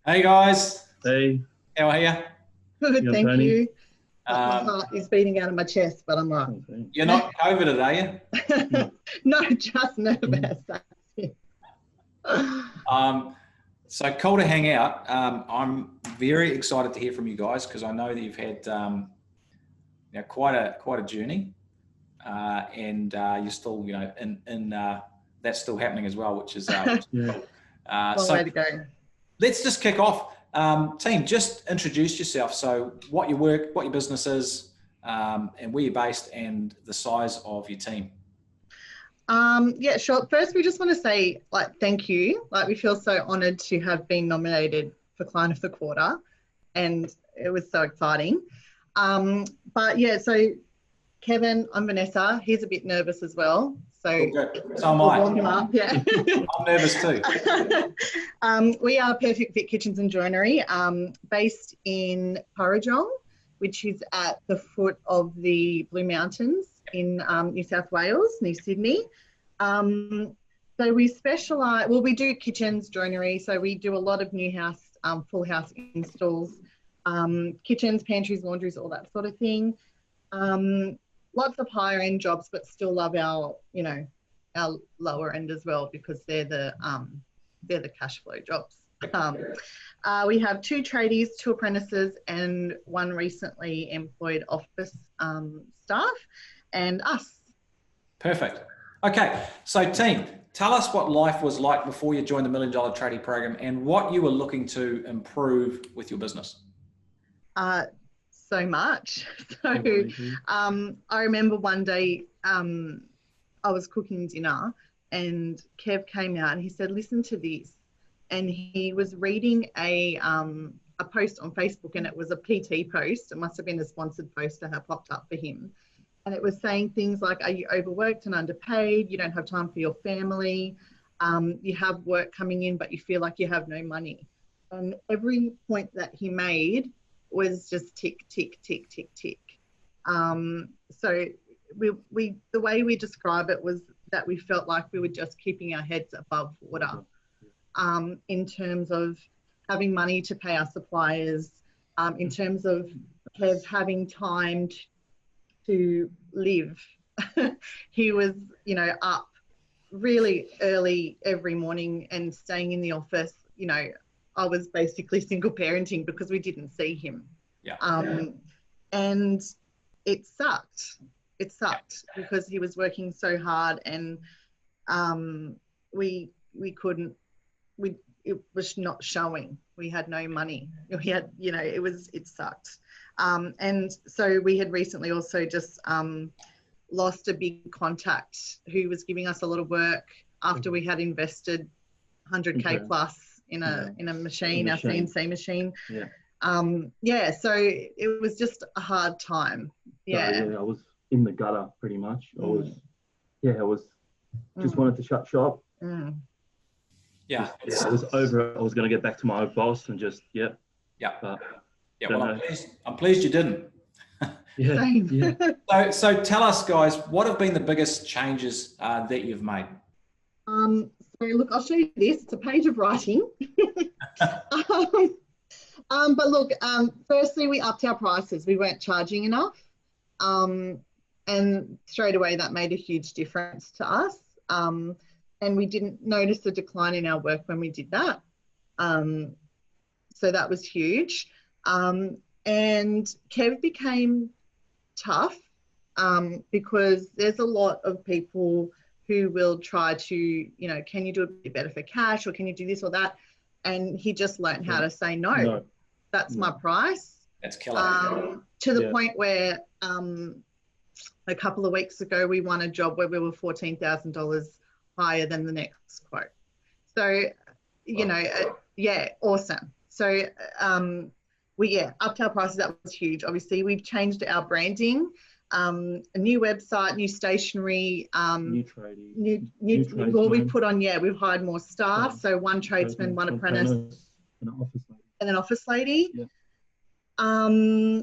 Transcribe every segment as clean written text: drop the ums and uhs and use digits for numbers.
Hey guys, Hey, how are you? Good, you thank Tony? you. But my Um, heart is beating out of my chest, but I'm right. Okay. you're not COVID, are you? No. No, just Mm. nervous. That's it. Um, so cool to hang out. I'm very excited to hear from you guys because I know that you've had quite a journey, and you're still in that's still happening as well, which is Yeah. cool. Long So way to go. let's just kick off. Team, just introduce yourself. So what your work, what your business is, and where you're based, and the size of your team. Yeah, sure. First, we just want to say, thank you. We feel so honoured to have been nominated for Client of the Quarter, and it was so exciting. But yeah, so Kevin, I'm Vanessa. He's a bit nervous as well. So All good. So am we'll I. warm him up. Yeah. I'm nervous too. We are Perfect Fit Kitchens and Joinery, based in Kurrajong, which is at the foot of the Blue Mountains in New South Wales, near Sydney. So we specialise, well, we do kitchens, joinery, so we do a lot of new house, full house installs, kitchens, pantries, laundries, all that sort of thing. Lots of higher end jobs, but still love our lower end as well because they're the cash flow jobs. We have two tradies, two apprentices, and one recently employed office staff, and us. Perfect. Okay, so team, tell us what life was like before you joined the $1 Million Tradie Program and what you were looking to improve with your business. So much. So Amazing. I remember one day I was cooking dinner and Kev came out and he said, listen to this. And he was reading a post on Facebook, and it was a PT post. It must have been a sponsored post that had popped up for him. And it was saying things like, are you overworked and underpaid? You don't have time for your family. You have work coming in, but you feel like you have no money. And every point that he made was just tick, tick, tick, tick, tick. So we the way we describe it was that we felt like we were just keeping our heads above water, in terms of having money to pay our suppliers, in terms of having time to live. He was, up really early every morning and staying in the office. I was basically single parenting because we didn't see him. Yeah. And it sucked. It sucked because he was working so hard, and we couldn't. It was not showing. We had no money. We had, it sucked. And so we had recently also just lost a big contact who was giving us a lot of work after we had invested 100K plus in a machine, our CNC machine. Yeah. So it was just a hard time. Yeah. So, I was in the gutter pretty much. I was just wanted to shut shop. Yeah. I was over it. I was going to get back to my old boss and just, Yeah. But Yeah. Well, I'm pleased you didn't. yeah. So tell us, guys, what have been the biggest changes that you've made? So look, I'll show you this. It's a page of writing. But look, firstly, we upped our prices. We weren't charging enough. And straight away, that made a huge difference to us. And we didn't notice a decline in our work when we did that. So that was huge. And Kev became tough because there's a lot of people who will try to, can you do a bit better for cash, or can you do this or that? And he just learned how to say no. That's my price. That's killer. To the point where a couple of weeks ago, we won a job where we were $14,000 higher than the next quote. So, awesome. So we upped our prices. That was huge. Obviously, we've changed our branding, a new website, new stationery, New tradies. well, we put on, we've hired more staff. So one tradesman, one apprentice, and an office lady. Yeah.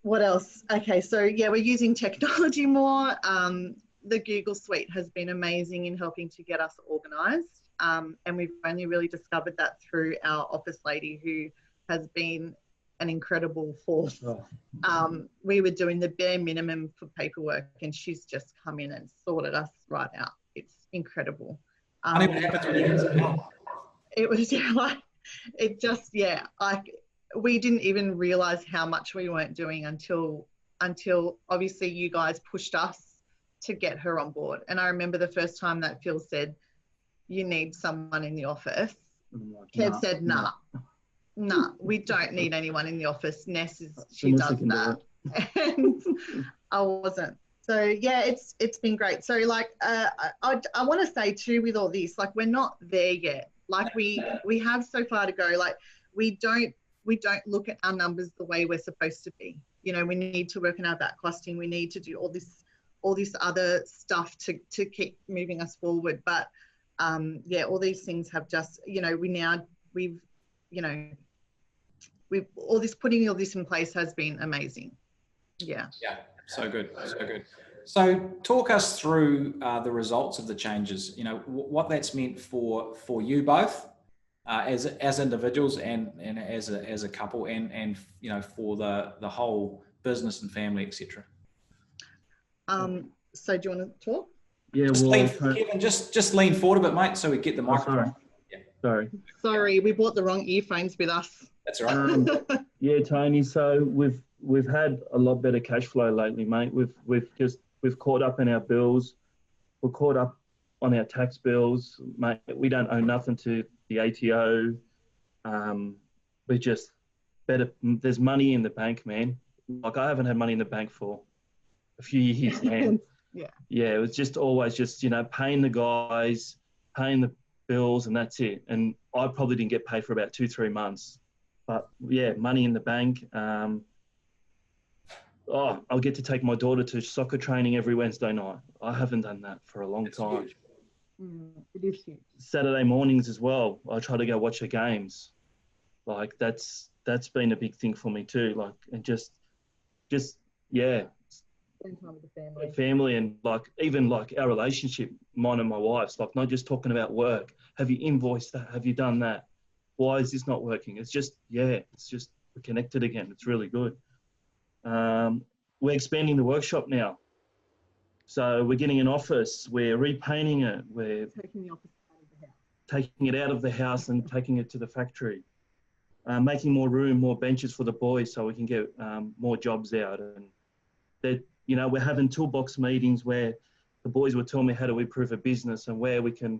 What else? Okay, so we're using technology more. The Google Suite has been amazing in helping to get us organised. And we've only really discovered that through our office lady, who has been an incredible force. We were doing the bare minimum for paperwork, and she's just come in and sorted us right out. It's incredible. It was we didn't even realize how much we weren't doing until obviously you guys pushed us to get her on board. And I remember the first time that Phil said, "You need someone in the office." Kev said, "Nah, we don't need anyone in the office. She does that." And I wasn't. So yeah, it's been great. So like, I want to say too, with all this, like, we're not there yet. Like we have so far to go. Like we don't look at our numbers the way we're supposed to be. You know, we need to work on our back costing. We need to do all this other stuff to keep moving us forward. But yeah, all these things have just, you know, we've putting all this in place has been amazing. Yeah. Yeah. So good. So good. So talk us through the results of the changes, you know, what that's meant for you both as individuals and as a couple and, you know, for the whole business and family, etc. So do you want to talk? Yeah, Kevin, just lean forward a bit, mate, so we get the microphone. Sorry, we bought the wrong earphones with us. That's all right. Yeah, Tony. So we've had a lot better cash flow lately, mate. We've caught up in our bills. We're caught up on our tax bills, mate. We don't owe nothing to the ATO. We're just better. There's money in the bank, man. Like, I haven't had money in the bank for a few years, man. Yeah, it was just always just, you know, paying the guys, paying the bills, and that's it. And I probably didn't get paid for about 2-3 months. But yeah, money in the bank. I'll get to take my daughter to soccer training every Wednesday night. I haven't done that for a long time. It is huge. Saturday mornings as well, I try to go watch her games. Like, that's been a big thing for me too. Like, and just yeah. Spend time with the family, and like, even like our relationship, mine and my wife's, like, not just talking about work. Have you invoiced that? Have you done that? Why is this not working? It's just we're connected again. It's really good. We're expanding the workshop now. So we're getting an office. We're repainting it. We're taking the office out of the house. Taking it out of the house and taking it to the factory. Making more room, more benches for the boys so we can get more jobs out. And that, you know, we're having toolbox meetings where the boys will tell me how to improve a business and where we can,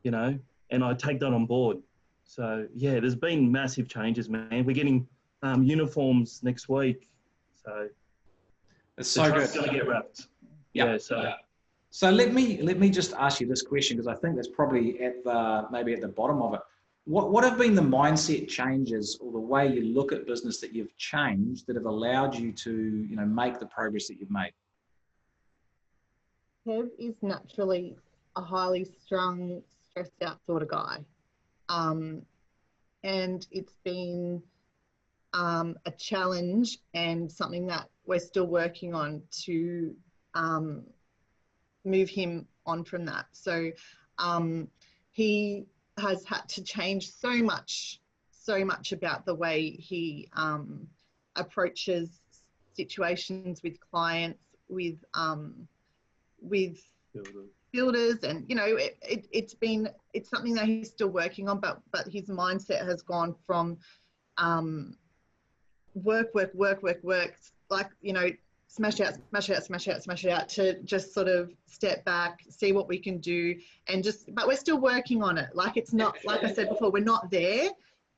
you know, and I take that on board. So yeah, there's been massive changes, man. We're getting uniforms next week. So it's so good. It's going to get wrapped. Yep. Yeah. So let me just ask you this question, because I think that's probably maybe at the bottom of it. What have been the mindset changes or the way you look at business that you've changed that have allowed you to, you know, make the progress that you've made? Kev is naturally a highly strung, stressed out sort of guy. And it's been a challenge and something that we're still working on to move him on from that. So he has had to change so much about the way he approaches situations with clients, with builders, and, you know, it's something that he's still working on, but his mindset has gone from work, like, you know, smash it out, to just sort of step back, see what we can do, and but we're still working on it. Like, it's not, like I said before, we're not there.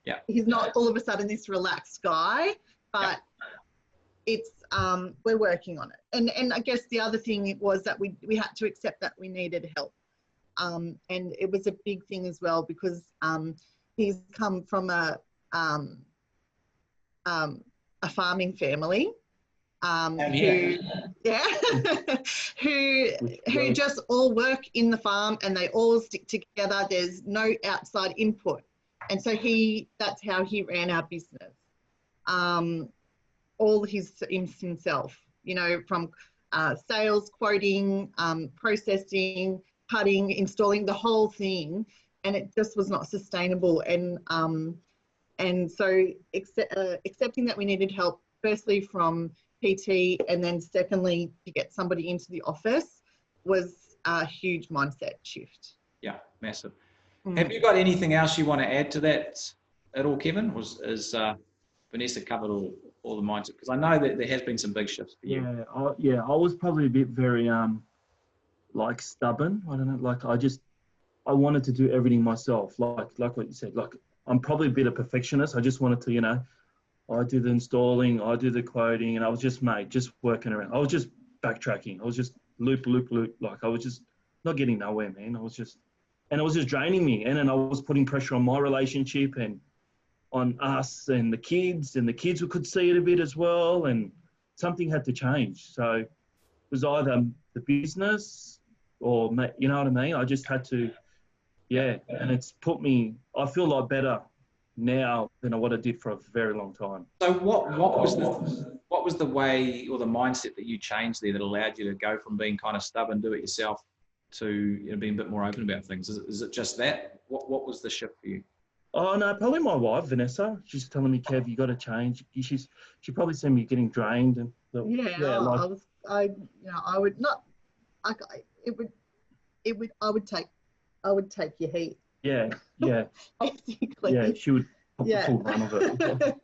Yeah. He's not all of a sudden this relaxed guy, but it's we're working on it. And I guess the other thing was that we had to accept that we needed help. And it was a big thing as well, because he's come from a farming family. Who just all work in the farm and they all stick together. There's no outside input, and so that's how he ran our business. All himself, you know, from sales, quoting, processing, cutting, installing, the whole thing. and it just was not sustainable. And so accepting that we needed help, firstly from PT, and then secondly to get somebody into the office, was a huge mindset shift. Yeah, massive. Have you got anything else you want to add to that at all, Kevin? Is Vanessa covered all the mindset? Because I know that there has been some big shifts for you. Yeah, I was probably a bit very like stubborn. I don't know, like I wanted to do everything myself, like what you said. Like I'm probably a bit of perfectionist. I just wanted to, you know, I do the installing, I do the quoting, and I was just working around. I was just backtracking. I was just loop. Like I was just not getting nowhere, man. And it was just draining me. And then I was putting pressure on my relationship and on us and the kids could see it a bit as well. And something had to change. So it was either the business or, you know what I mean? I just had to, and it's put me, I feel a lot better now than what I did for a very long time. So what was the way or the mindset that you changed there that allowed you to go from being kind of stubborn, do it yourself, to, you know, being a bit more open about things? Is it just that? What was the shift for you? Oh no, probably my wife Vanessa. She's telling me, Kev, you got to change. She probably seen me getting drained and I would take your heat. Yeah. Basically. Yeah, she would put the full run of it.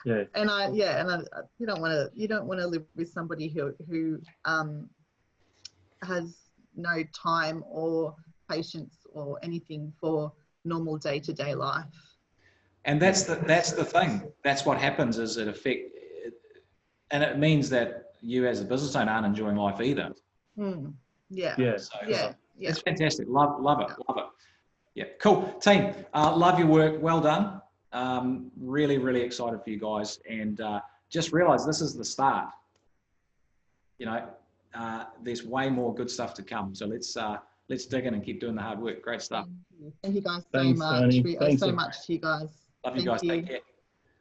Yeah. And you don't want to live with somebody who has no time or patience or anything for normal day-to-day life. And that's the thing. That's what happens, is and it means that you as a business owner aren't enjoying life either. Yeah. So it's fantastic. Love it. Yeah, cool. Team, love your work. Well done. Really, really excited for you guys. And just realize this is the start. You know, there's way more good stuff to come. So let's dig in and keep doing the hard work. Great stuff. Thank you guys so Thanks, much. Tony. We owe so much to you guys. Love you guys. Take care.